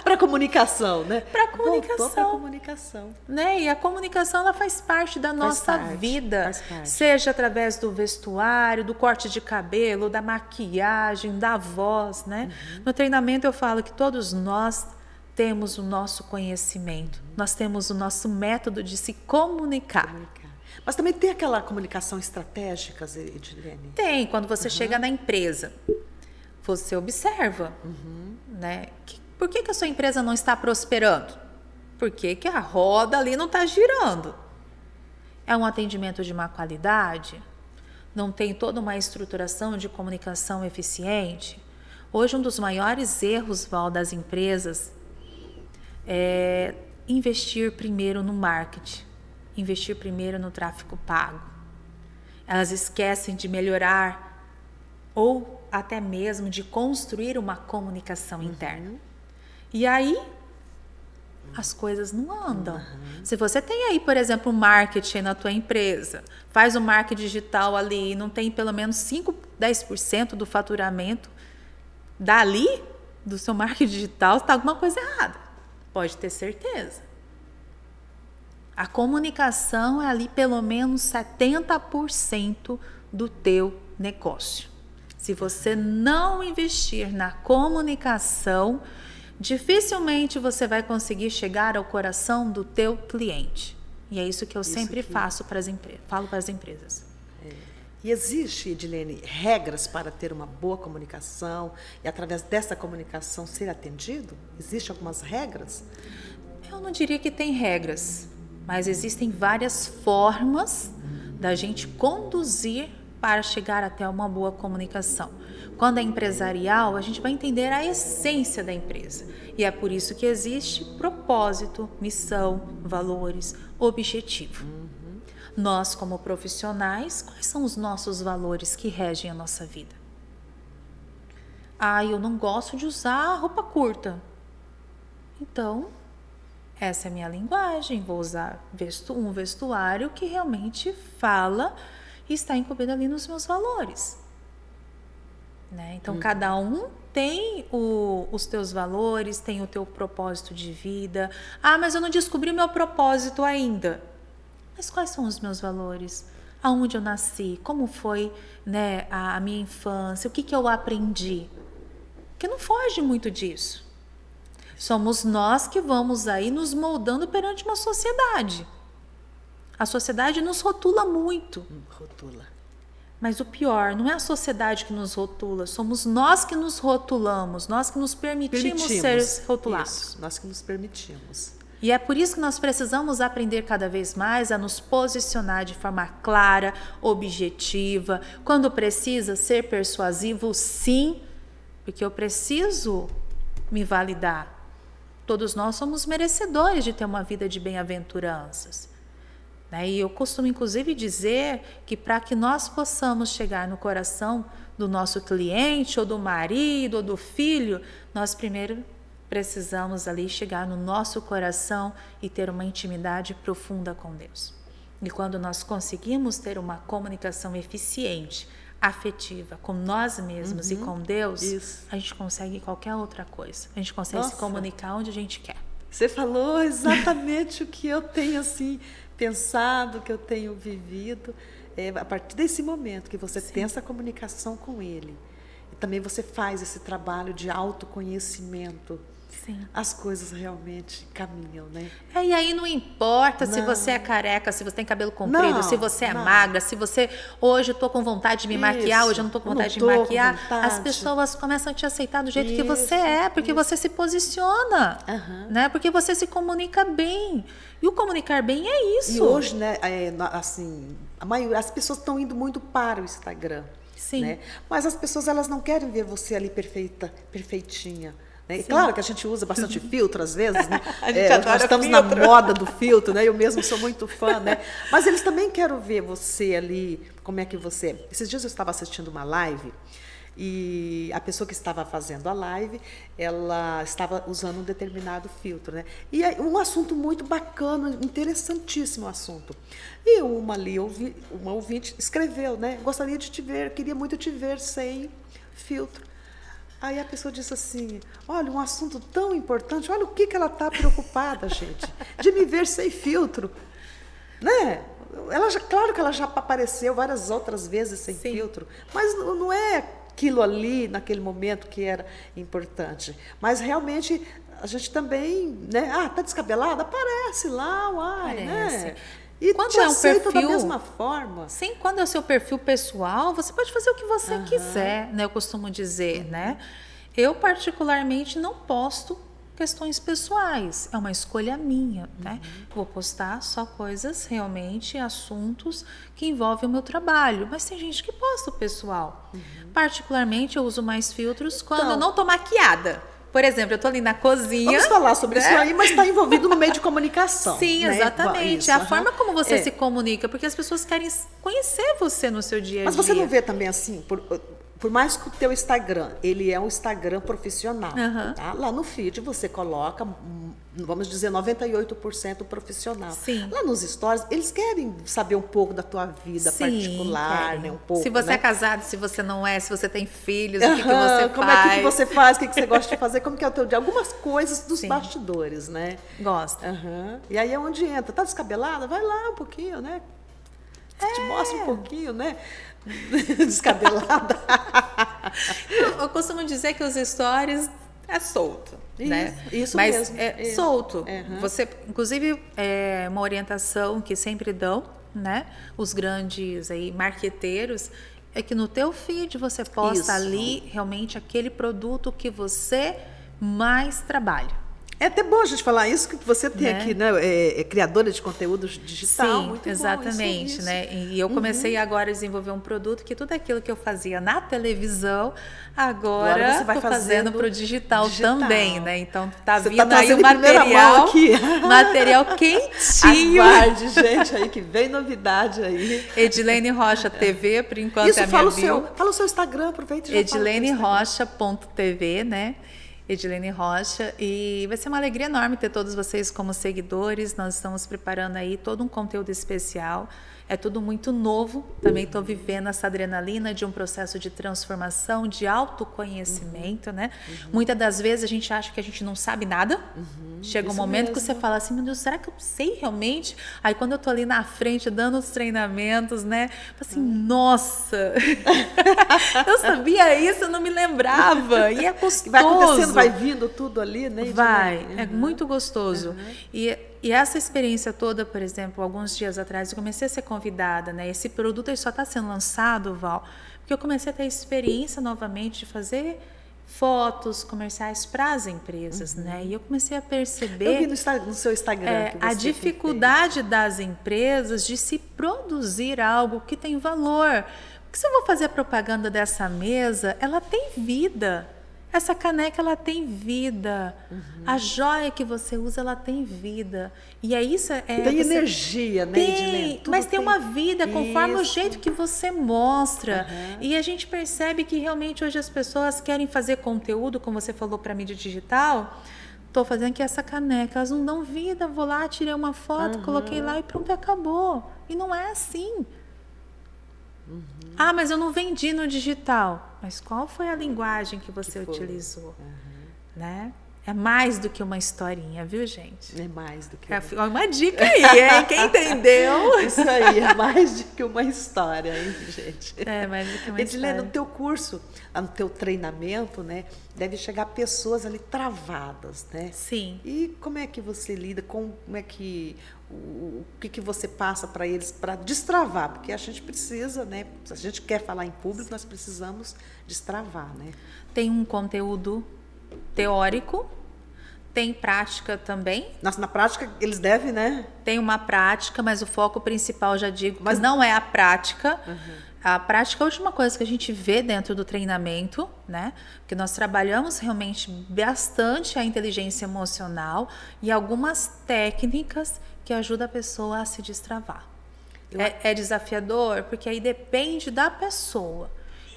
para a comunicação, né?
Para a comunicação.
Voltou para a comunicação.
Né? E a comunicação, ela faz parte da nossa vida. Seja através do vestuário, do corte de cabelo, da maquiagem, da voz, né? No treinamento eu falo que todos nós temos o nosso conhecimento. Nós temos o nosso método de se comunicar.
Mas também tem aquela comunicação estratégica, Edilene?
Tem. Quando você chega na empresa, você observa, né? Por que a sua empresa não está prosperando? Por que a roda ali não está girando? É um atendimento de má qualidade? Não tem toda uma estruturação de comunicação eficiente? Hoje, um dos maiores erros, Val, das empresas é investir primeiro no marketing. Investir primeiro no tráfego pago. Elas esquecem de melhorar ou até mesmo de construir uma comunicação interna. E aí, as coisas não andam. Se você tem aí, por exemplo, um marketing na tua empresa, faz um marketing digital ali e não tem pelo menos 5, 10% do faturamento dali, do seu marketing digital, está alguma coisa errada. Pode ter certeza. A comunicação é ali pelo menos 70% do teu negócio. Se você não investir na comunicação, dificilmente você vai conseguir chegar ao coração do teu cliente. E é isso que eu sempre falo para as empresas.
E existe, Edilene, regras para ter uma boa comunicação e através dessa comunicação ser atendido? Existem algumas regras?
Eu não diria que tem regras. Mas existem várias formas da gente conduzir para chegar até uma boa comunicação. Quando é empresarial, a gente vai entender a essência da empresa. E é por isso que existe propósito, missão, valores, objetivo. Nós, como profissionais, quais são os nossos valores que regem a nossa vida? Eu não gosto de usar roupa curta. Então, essa é a minha linguagem, vou usar um vestuário que realmente fala e está incluído ali nos meus valores. Né? Então, cada um tem os teus valores, tem o teu propósito de vida. Ah, mas eu não descobri o meu propósito ainda. Mas quais são os meus valores? Aonde eu nasci? Como foi, né, a minha infância? O que eu aprendi? Porque não foge muito disso. Somos nós que vamos aí nos moldando perante uma sociedade. A sociedade nos rotula muito.
Rotula.
Mas o pior, não é a sociedade que nos rotula, somos nós que nos rotulamos, nós que nos permitimos ser rotulados.
Isso, nós que nos permitimos.
E é por isso que nós precisamos aprender cada vez mais a nos posicionar de forma clara, objetiva, quando precisa ser persuasivo, sim, porque eu preciso me validar. Todos nós somos merecedores de ter uma vida de bem-aventuranças. E eu costumo, inclusive, dizer que para que nós possamos chegar no coração do nosso cliente, ou do marido, ou do filho, nós primeiro precisamos ali chegar no nosso coração e ter uma intimidade profunda com Deus. E quando nós conseguimos ter uma comunicação eficiente, afetiva, com nós mesmos e com Deus, a gente consegue qualquer outra coisa. A gente consegue se comunicar onde a gente quer.
Você falou exatamente o que eu tenho, assim, pensado, que eu tenho vivido, a partir desse momento que você tem essa comunicação com Ele, e também você faz esse trabalho de autoconhecimento, as coisas realmente caminham, né?
E aí não importa se você é careca, se você tem cabelo comprido, se você é magra, se você... Hoje eu estou com vontade de me maquiar, hoje eu não estou com vontade de me maquiar. As pessoas começam a te aceitar do jeito que você é, porque você se posiciona, né? Porque você se comunica bem. E o comunicar bem é isso.
E hoje, né, assim, as pessoas estão indo muito para o Instagram.
Sim.
Né? Mas as pessoas, elas não querem ver você ali perfeitinha. Né? Claro que a gente usa bastante filtro às vezes, né? Nós estamos na moda do filtro, né? Eu mesmo sou muito fã, né? Mas eles também querem ver você ali, como é que você é. Esses dias eu estava assistindo uma live e a pessoa que estava fazendo a live, ela estava usando um determinado filtro, né? E aí, um assunto muito bacana, interessantíssimo assunto. E uma ouvinte escreveu, né? Gostaria de te ver, queria muito te ver sem filtro. Aí a pessoa disse assim, olha, um assunto tão importante, olha o que ela está preocupada, gente, de me ver sem filtro, né? Claro que ela já apareceu várias outras vezes sem filtro, mas não é aquilo ali, naquele momento, que era importante. Mas realmente a gente também, né? Tá descabelada? Aparece lá, né? E
quando
te aceita da mesma forma.
Sim, quando é o seu perfil pessoal, você pode fazer o que você quiser, né? Eu costumo dizer, né? Eu, particularmente, não posto questões pessoais. É uma escolha minha, né? Vou postar só coisas, realmente, assuntos que envolvem o meu trabalho. Mas tem gente que posta o pessoal. Particularmente, eu uso mais filtros quando eu não estou maquiada. Por exemplo, eu estou ali na cozinha.
Vamos falar sobre isso aí, mas está envolvido no meio de comunicação.
Sim,
né?
exatamente. Isso, a forma como você se comunica, porque as pessoas querem conhecer você no seu dia a dia.
Mas você não vê também assim, por mais que o teu Instagram, ele é um Instagram profissional, tá? Lá no feed você coloca, vamos dizer, 98% profissional.
Sim.
Lá nos stories, eles querem saber um pouco da tua vida particular, né? Um pouco,
se você
né?
é casado, se você não é, se você tem filhos, o que você faz.
Como é que você faz, o que você gosta de fazer, como que é o teu dia. Algumas coisas dos bastidores, né?
Gosta.
E aí é onde entra. Tá descabelada? Vai lá um pouquinho, né? Te mostra um pouquinho, né? Descabelada.
Eu costumo dizer que os stories é solto, né?
Isso
mas
mesmo.
É solto. Você, inclusive, uma orientação que sempre dão, né? Os grandes aí marqueteiros, é que no teu feed você posta ali realmente aquele produto que você mais trabalha.
É até bom a gente falar isso, que você tem aqui, né? Criadora de conteúdo digital.
Sim,
muito
exatamente,
bom, isso.
né? E eu comecei agora a desenvolver um produto que tudo aquilo que eu fazia na televisão, agora você vai fazendo para o digital também, né? Então tá
você
vindo
tá
aí o material, material quentinho.
Aguarde, gente, aí que vem novidade aí.
Edilene Rocha TV, por enquanto
isso,
é a minha bio.
Fala o seu Instagram, aproveita e já
edilenerocha.tv, né? Edilene Rocha, e vai ser uma alegria enorme ter todos vocês como seguidores. Nós estamos preparando aí todo um conteúdo especial. É tudo muito novo, também estou vivendo essa adrenalina de um processo de transformação, de autoconhecimento, né? Muitas das vezes a gente acha que a gente não sabe nada, chega um momento que você fala assim, meu Deus, será que eu sei realmente? Aí quando eu estou ali na frente dando os treinamentos, né? Assim, nossa, eu sabia isso, eu não me lembrava, e é gostoso.
Vai acontecendo, vai vindo tudo ali, né?
Vai, é muito gostoso. E essa experiência toda, por exemplo, alguns dias atrás, eu comecei a ser convidada, né? Esse produto ele só está sendo lançado, Val, porque eu comecei a ter a experiência novamente de fazer fotos comerciais para as empresas, né? E eu comecei a perceber...
Eu vi no seu Instagram que você
a dificuldade das empresas de se produzir algo que tem valor. Porque se eu vou fazer a propaganda dessa mesa, ela tem vida. Essa caneca, ela tem vida. A joia que você usa, ela tem vida. E é isso...
Tem energia, né,
Edilene? Mas tem uma vida, conforme o jeito que você mostra. E a gente percebe que realmente hoje as pessoas querem fazer conteúdo, como você falou, para mídia digital. Estou fazendo aqui essa caneca, elas não dão vida. Vou lá, tirei uma foto, coloquei lá e pronto, acabou. E não é assim. Ah, mas eu não vendi no digital. Mas qual foi a linguagem que você utilizou? Né? É mais do que uma historinha, viu, gente?
É mais do que
uma dica aí, hein? Quem entendeu?
Isso aí, é mais do que uma história, hein, gente?
É mais do que uma
Edilene,
história.
no teu curso, no teu treinamento, né, deve chegar pessoas ali travadas, né?
Sim.
E como é que você lida com, como é que, o que você passa para eles para destravar? Porque a gente precisa, né, se a gente quer falar em público, nós precisamos destravar, né?
Tem um conteúdo teórico, tem prática também.
Na prática, eles devem, né?
Tem uma prática, mas o foco principal, já digo, mas não é a prática. A prática é a última coisa que a gente vê dentro do treinamento, né? Porque nós trabalhamos realmente bastante a inteligência emocional e algumas técnicas que ajudam a pessoa a se destravar. É desafiador, porque aí depende da pessoa.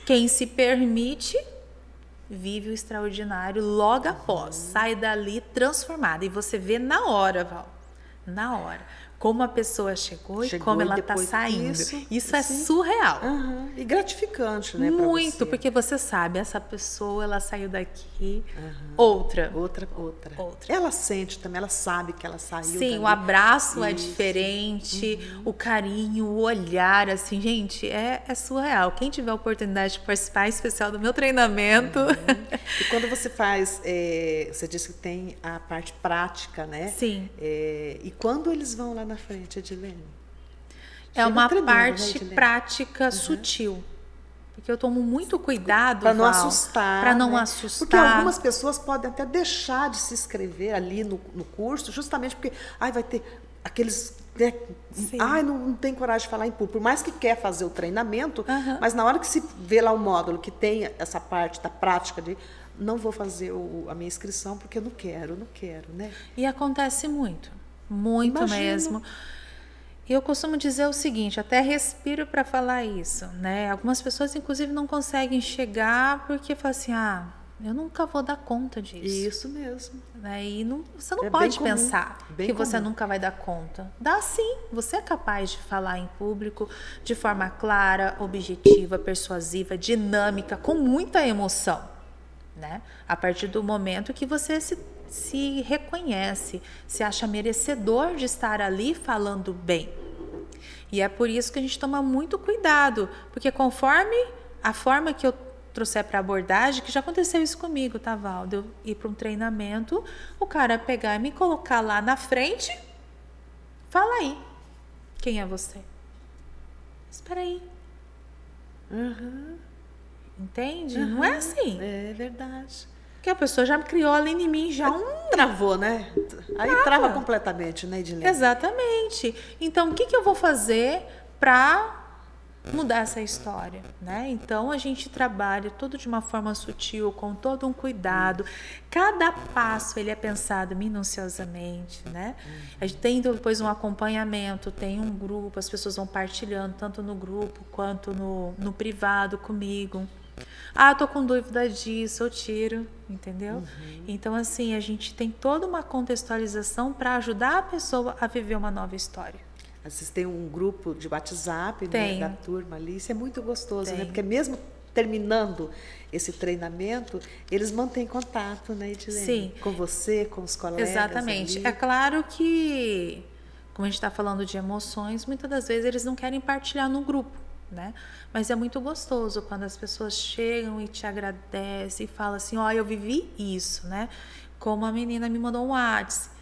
Quem se permite... vive o extraordinário logo após, sai dali transformada. E você vê na hora, Val, na hora, como a pessoa chegou e como ela está saindo. Isso é surreal.
E gratificante, né?
Muito, porque você sabe, essa pessoa, ela saiu daqui, outra.
Ela sente também, ela sabe que ela saiu.
Sim,
dali.
O abraço é diferente, o carinho, o olhar, assim, gente, é surreal. Quem tiver a oportunidade de participar, em especial do meu treinamento.
E quando você faz, você disse que tem a parte prática, né?
Sim.
E quando eles vão lá na frente, Edilene?
É uma parte prática sutil. Porque eu tomo muito cuidado
para não assustar.
Para não assustar.
Porque algumas pessoas podem até deixar de se inscrever ali no curso, justamente porque vai ter aqueles... Né, não tem coragem de falar em público. Por mais que quer fazer o treinamento, mas na hora que se vê lá o módulo que tem essa parte da prática de... Não vou fazer a minha inscrição porque eu não quero, né?
E acontece muito. Muito mesmo. E eu costumo dizer o seguinte, até respiro para falar isso, né? Algumas pessoas, inclusive, não conseguem chegar porque falam assim, eu nunca vou dar conta disso.
Isso mesmo.
Né? E você não pode pensar que você nunca vai dar conta. Dá sim, você é capaz de falar em público de forma clara, objetiva, persuasiva, dinâmica, com muita emoção, né? A partir do momento que você se reconhece, se acha merecedor de estar ali falando bem. E é por isso que a gente toma muito cuidado, porque conforme a forma que eu trouxer para abordagem, que já aconteceu isso comigo, tá, Val? De eu ir para um treinamento, o cara pegar e me colocar lá na frente, fala aí, quem é você? Espera aí. Entende? Não é assim.
É verdade.
Porque a pessoa já criou ali em mim
Travou, né? Aí trava completamente, né, Edilene?
Exatamente. Então, o que eu vou fazer para mudar essa história, né? Então, a gente trabalha tudo de uma forma sutil, com todo um cuidado. Cada passo, ele é pensado minuciosamente, né? A gente tem depois um acompanhamento, tem um grupo, as pessoas vão partilhando, tanto no grupo quanto no privado comigo. Tô com dúvida disso, eu tiro. entendeu? Então, assim, a gente tem toda uma contextualização para ajudar a pessoa a viver uma nova história.
Vocês têm um grupo de WhatsApp, né, da turma ali, isso é muito gostoso, né? Porque mesmo terminando esse treinamento, eles mantêm contato, né, Edilene?
Sim.
Com você, com os colegas.
Exatamente.
Ali.
É claro que, como a gente está falando de emoções, muitas das vezes eles não querem partilhar no grupo, né? Mas é muito gostoso quando as pessoas chegam e te agradecem e falam assim, ó, eu vivi isso, né? Como a menina me mandou um WhatsApp.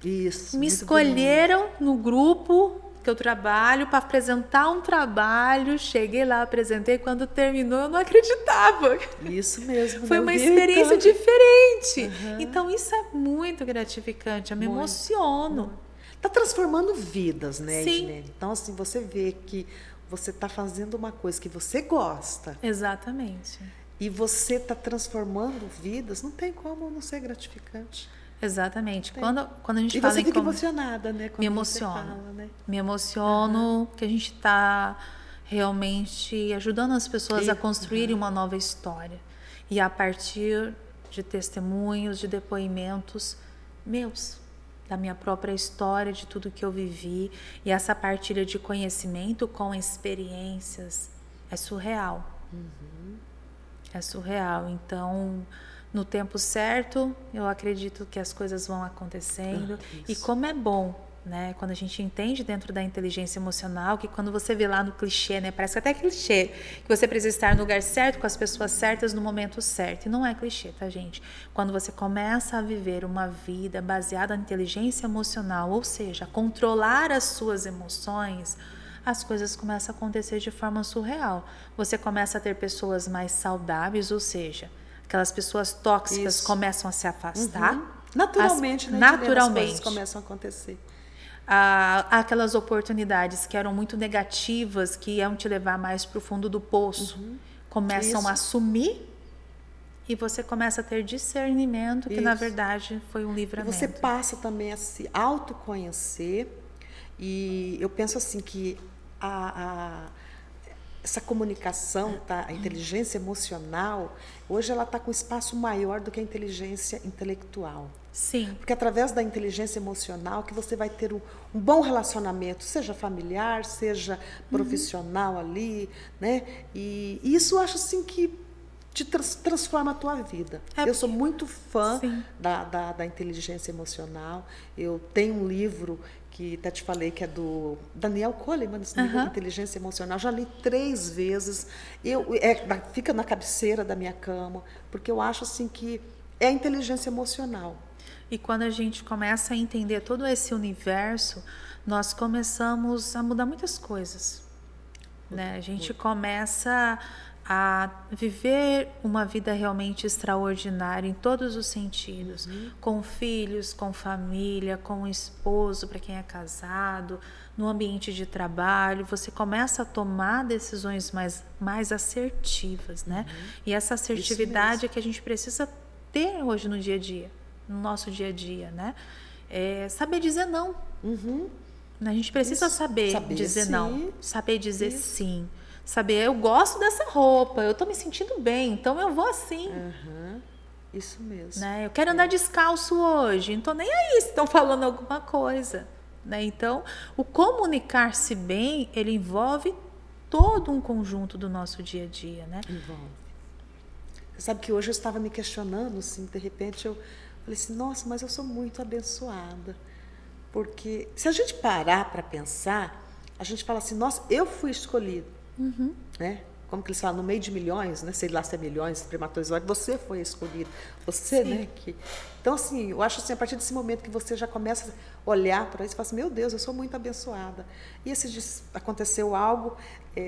Isso.
Me escolheram no grupo que eu trabalho para apresentar um trabalho, cheguei lá, apresentei, quando terminou eu não acreditava.
Isso mesmo.
Foi uma experiência diferente. Então isso é muito gratificante, eu me emociono.
Está transformando vidas, né,
Sim.
Edilene? Então, assim, você vê que você está fazendo uma coisa que você gosta.
Exatamente.
E você está transformando vidas, não tem como não ser gratificante.
Exatamente. Quando a gente
e
fala
você
em
fica emocionada, né? Quando
me emociono.
Você fala, né?
Me emociono, porque a gente está realmente ajudando as pessoas a construírem uma nova história. E a partir de testemunhos, de depoimentos meus, da minha própria história, de tudo que eu vivi. E essa partilha de conhecimento com experiências é surreal. É surreal. Então, no tempo certo, eu acredito que as coisas vão acontecendo. E como é bom, né? Quando a gente entende dentro da inteligência emocional, que quando você vê lá no clichê, né? Parece até clichê, que você precisa estar no lugar certo, com as pessoas certas, no momento certo. E não é clichê, tá, gente? Quando você começa a viver uma vida baseada na inteligência emocional, ou seja, controlar as suas emoções, as coisas começam a acontecer de forma surreal. Você começa a ter pessoas mais saudáveis, ou seja, aquelas pessoas tóxicas começam a se afastar.
Naturalmente, né?
Naturalmente.
As coisas começam a acontecer.
Aquelas oportunidades que eram muito negativas, que iam te levar mais para o fundo do poço, começam a sumir e você começa a ter discernimento que, na verdade, foi um livramento.
E você passa também a se autoconhecer. E eu penso assim que essa comunicação, tá? A inteligência emocional, hoje ela está com espaço maior do que a inteligência intelectual.
Sim.
Porque através da inteligência emocional que você vai ter um bom relacionamento, seja familiar, seja profissional ali, né? E isso eu acho assim que te transforma a tua vida. Eu sou muito fã da inteligência emocional. Eu tenho um livro que até te falei que é do Daniel Goleman, esse livro de inteligência emocional. Já li 3 vezes. Fica na cabeceira da minha cama, porque eu acho assim que é a inteligência emocional.
E quando a gente começa a entender todo esse universo, nós começamos a mudar muitas coisas, né? A gente começa a viver uma vida realmente extraordinária em todos os sentidos, com filhos, com família, com o esposo, para quem é casado, no ambiente de trabalho, você começa a tomar decisões mais assertivas, né? E essa assertividade é que a gente precisa ter hoje no dia a dia, no nosso dia a dia, né? Saber dizer não. A gente precisa saber dizer não, saber dizer sim. Saber, eu gosto dessa roupa, eu tô me sentindo bem, então eu vou assim.
Isso mesmo.
Né? Eu quero andar descalço hoje, não tô nem aí se estão falando alguma coisa. Né? Então, o comunicar-se bem, ele envolve todo um conjunto do nosso dia a dia. Né?
Envolve. Você sabe que hoje eu estava me questionando, assim, de repente eu falei assim, nossa, mas eu sou muito abençoada. Porque se a gente parar para pensar, a gente fala assim, nossa, eu fui escolhido. Né? Como que eles falam, no meio de milhões, né? Sei lá se é milhões, espermatozoides, você foi escolhido. Você, né? Então, assim, eu acho assim, a partir desse momento que você já começa a olhar para isso e fala assim, meu Deus, eu sou muito abençoada. E esse dia aconteceu algo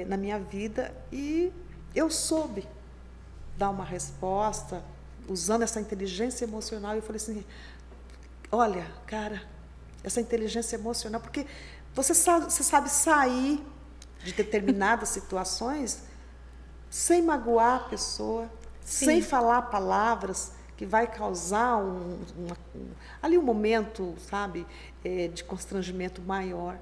na minha vida e eu soube dar uma resposta usando essa inteligência emocional. E eu falei assim, olha, cara, essa inteligência emocional, porque você sabe sair de determinadas situações sem magoar a pessoa, sem falar palavras que vai causar ali um momento, sabe, de constrangimento maior.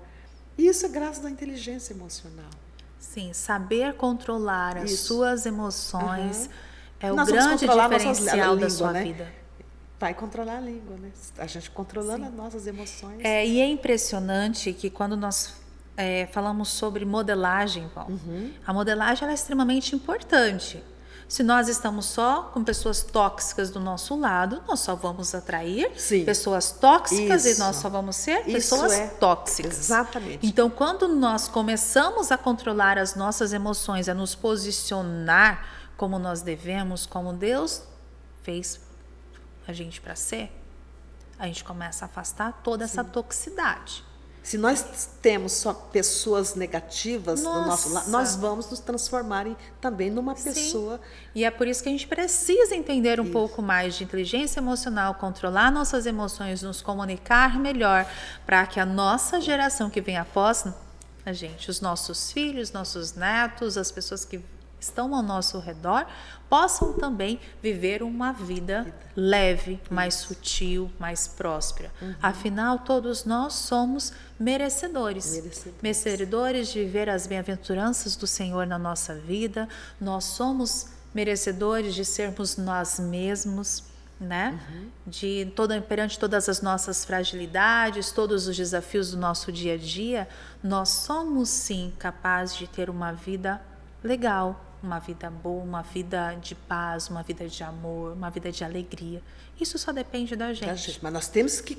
E isso é graças à inteligência emocional.
Sim, saber controlar as suas emoções É o
Nós vamos
grande
controlar
diferencial da sua
né?
vida.
Vai controlar a língua, né? A gente controlando as nossas emoções.
E é impressionante que quando nós falamos sobre modelagem, Val, a modelagem ela é extremamente importante. Se nós estamos só com pessoas tóxicas do nosso lado, nós só vamos atrair pessoas tóxicas e nós só vamos ser pessoas tóxicas.
Exatamente.
Então, quando nós começamos a controlar as nossas emoções, a nos posicionar como nós devemos, como Deus fez a gente para ser, a gente começa a afastar toda essa toxicidade.
Se nós temos só pessoas negativas do nosso lado, nós vamos nos transformar também numa pessoa.
E é por isso que a gente precisa entender um pouco mais de inteligência emocional, controlar nossas emoções, nos comunicar melhor, para que a nossa geração que vem após a gente, os nossos filhos, nossos netos, as pessoas que estão ao nosso redor, possam também viver uma vida leve, mais sutil, mais próspera. Afinal, todos nós somos merecedores de viver as bem-aventuranças do Senhor na nossa vida. Nós somos merecedores de sermos nós mesmos, né? Perante todas as nossas fragilidades, todos os desafios do nosso dia a dia, nós somos sim capazes de ter uma vida legal, uma vida boa, uma vida de paz, uma vida de amor, uma vida de alegria. Isso só depende da gente.
Mas nós temos que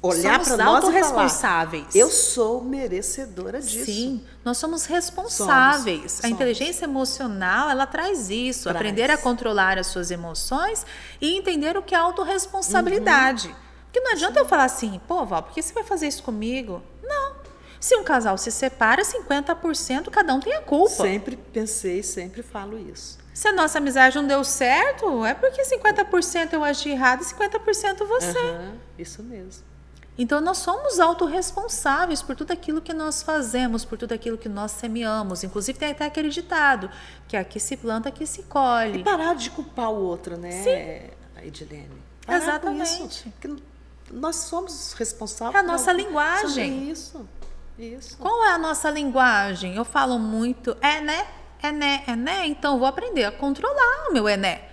olhar para nós e falar,
autorresponsáveis.
Eu sou merecedora disso.
Sim, nós somos responsáveis. A inteligência emocional, ela traz isso. Aprender a controlar as suas emoções e entender o que é autorresponsabilidade. Porque não adianta eu falar assim, pô, Val, por que você vai fazer isso comigo? Não. Se um casal se separa, 50% cada um tem a culpa.
Sempre pensei, sempre falo isso.
Se a nossa amizade não deu certo, é porque 50% eu agi errado e 50% você.
Isso mesmo.
Então, nós somos autorresponsáveis por tudo aquilo que nós fazemos, por tudo aquilo que nós semeamos. Inclusive, tem até aquele ditado, que aqui se planta, aqui se colhe.
E parar de culpar o outro, né, Edilene?
Exatamente.
Porque nós somos responsáveis.
É a nossa linguagem.
Isso.
Qual é a nossa linguagem? Eu falo muito, né? Então eu vou aprender a controlar o meu né.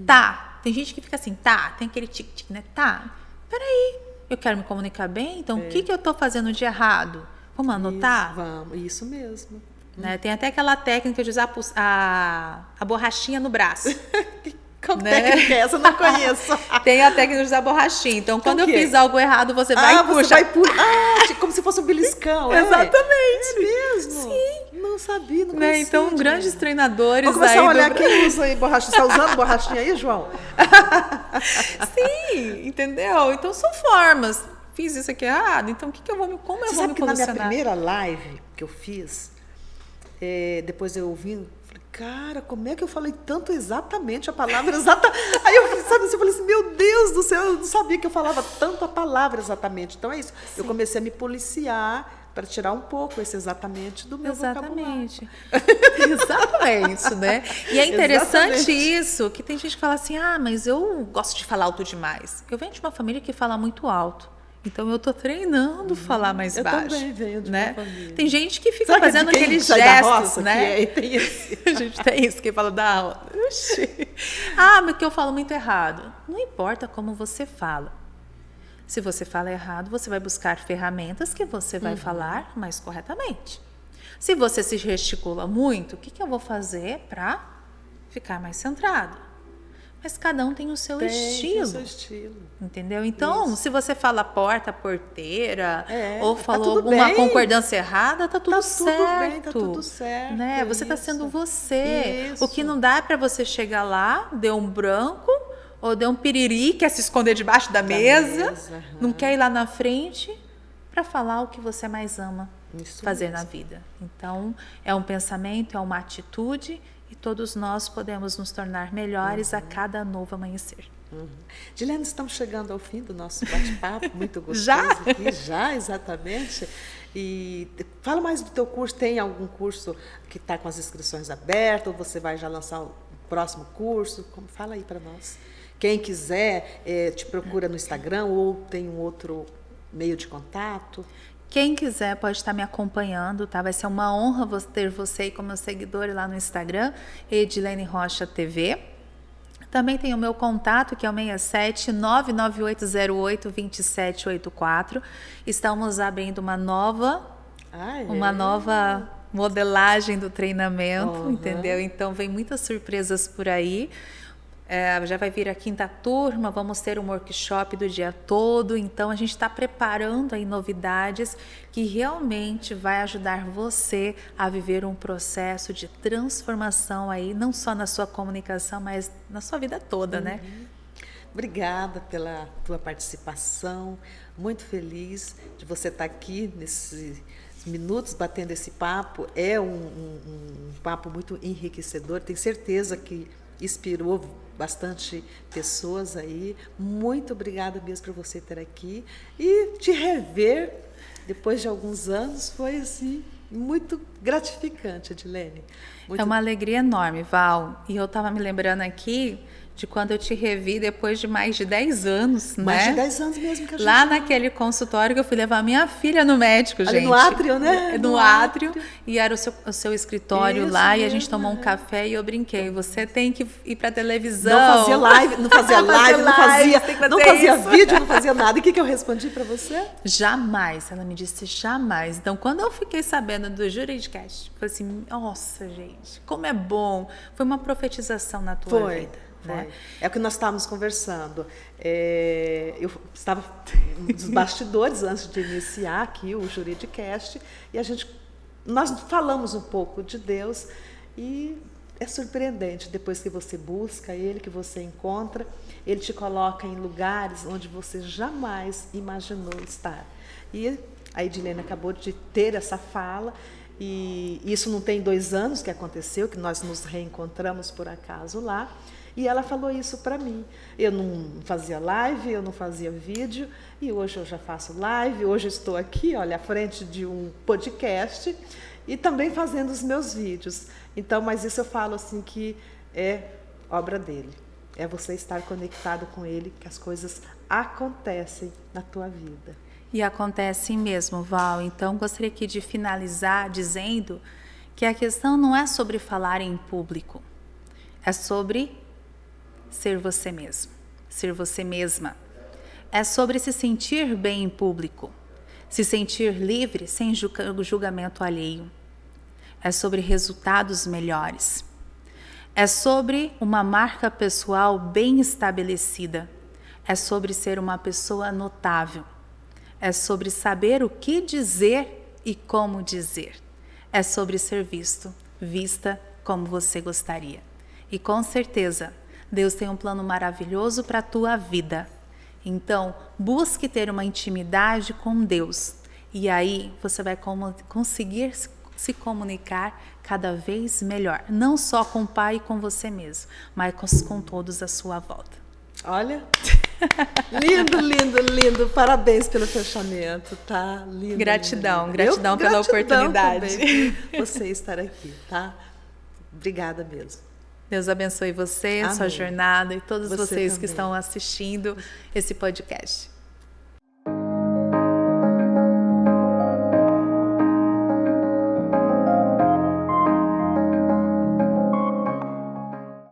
Tá. Tem gente que fica assim, tá, tem aquele tic-tic, né? Tá. Peraí, eu quero me comunicar bem, então o que eu tô fazendo de errado? Vamos anotar?
Vamos, isso mesmo.
Né? Tem até aquela técnica de usar a borrachinha no braço.
Qual técnica é essa? Eu não conheço.
Tem a técnica de usar borrachinha. Então, quando eu fiz algo errado, você vai e puxa.
Como se fosse um beliscão.
Exatamente.
É mesmo?
Sim.
Não sabia, não conhecia.
Então, grandes treinadores.
Vou começar a olhar quem usa aí borrachinha. Você está usando borrachinha aí, João?
Sim, entendeu? Então, são formas. Fiz isso aqui errado, então como eu vou me posicionar? Você sabe que
na minha primeira live que eu fiz, depois eu ouvindo, cara, como é que eu falei tanto exatamente a palavra exata? Aí eu falei assim, meu Deus do céu, eu não sabia que eu falava tanto a palavra exatamente. Então é isso. Sim. Eu comecei a me policiar para tirar um pouco esse exatamente do meu vocabulário.
Exatamente, né? E é interessante isso, que tem gente que fala assim, mas eu gosto de falar alto demais. Eu venho de uma família que fala muito alto. Então, eu estou treinando falar mais baixo.
Eu também venho de uma família.
Tem gente que fica fazendo aqueles gestos,
roça,
né?
Tem esse.
A gente tem isso, que fala da aula. Mas que eu falo muito errado. Não importa como você fala. Se você fala errado, você vai buscar ferramentas que você vai falar mais corretamente. Se você se gesticula muito, o que eu vou fazer para ficar mais centrado? Mas cada um tem o seu estilo. Entendeu? Então, se você fala porteira, ou falou alguma concordância errada, tá tudo certo.
Tá tudo certo.
Né? Você está sendo você. Isso. O que não dá é para você chegar lá, deu um branco, ou deu um piriri, quer se esconder debaixo da mesa, não quer ir lá na frente para falar o que você mais ama fazer na vida. Então, é um pensamento, é uma atitude. E todos nós podemos nos tornar melhores a cada novo amanhecer.
Dilene, estamos chegando ao fim do nosso bate-papo, muito gostoso. Já, exatamente. E fala mais do teu curso. Tem algum curso que está com as inscrições abertas? Ou você vai já lançar o próximo curso? Fala aí para nós. Quem quiser, te procura no Instagram ou tem um outro meio de contato?
Quem quiser pode estar me acompanhando, tá? Vai ser uma honra ter você aí como meu seguidor lá no Instagram, Edilene Rocha TV. Também tem o meu contato, que é o 67 99808 2784. Estamos abrindo uma nova modelagem do treinamento, entendeu? Então, vem muitas surpresas por aí. Já vai vir a 5ª turma, vamos ter um workshop do dia todo. Então, a gente está preparando aí novidades que realmente vai ajudar você a viver um processo de transformação aí, não só na sua comunicação, mas na sua vida toda, né?
Obrigada pela tua participação, muito feliz de você estar aqui nesses minutos batendo esse papo. É um papo muito enriquecedor, tenho certeza que inspirou bastante pessoas aí. Muito obrigada mesmo por você estar aqui. E te rever depois de alguns anos foi assim muito gratificante, Edilene.
É uma alegria enorme, Val. E eu estava me lembrando aqui de quando eu te revi depois de mais de 10 anos,
mais
né?
de 10 anos mesmo que a gente...
Lá naquele consultório que eu fui levar minha filha no médico,
ali
gente.
No átrio, né?
No átrio. E era o seu escritório
isso
lá,
mesmo,
e a gente tomou um café e eu brinquei. Você tem que ir pra televisão.
Não fazia live, não fazia vídeo, não fazia nada. E o que eu respondi para você?
Jamais. Ela me disse jamais. Então, quando eu fiquei sabendo do Juridicast, eu falei assim, nossa, gente, como é bom. Foi uma profetização na tua vida. Né?
É o que nós estávamos conversando. Eu estava nos bastidores antes de iniciar aqui o Juridicast e nós falamos um pouco de Deus e é surpreendente depois que você busca Ele, que você encontra, Ele te coloca em lugares onde você jamais imaginou estar. E a Edilene acabou de ter essa fala. E isso não tem 2 anos que aconteceu, que nós nos reencontramos por acaso lá. E ela falou isso para mim. Eu não fazia live, eu não fazia vídeo, e hoje eu já faço live, hoje eu estou aqui, olha, à frente de um podcast e também fazendo os meus vídeos. Então, mas isso eu falo assim que é obra dele. É você estar conectado com ele, que as coisas acontecem na tua vida.
E acontecem mesmo, Val. Então, gostaria aqui de finalizar dizendo que a questão não é sobre falar em público, é sobre ser você mesmo, ser você mesma. É sobre se sentir bem em público, se sentir livre sem julgamento alheio. É sobre resultados melhores. É sobre uma marca pessoal bem estabelecida. É sobre ser uma pessoa notável. É sobre saber o que dizer e como dizer. É sobre ser vista como você gostaria. E com certeza, Deus tem um plano maravilhoso para a tua vida. Então, busque ter uma intimidade com Deus. E aí, você vai conseguir se comunicar cada vez melhor. Não só com o Pai e com você mesmo, mas com todos à sua volta.
Olha, lindo, lindo, lindo. Parabéns pelo fechamento, tá? Lindo.
Gratidão pela oportunidade.
Por você estar aqui, tá? Obrigada mesmo.
Deus abençoe você,
Amém.
Sua jornada e todos vocês
também.
Que estão assistindo esse podcast.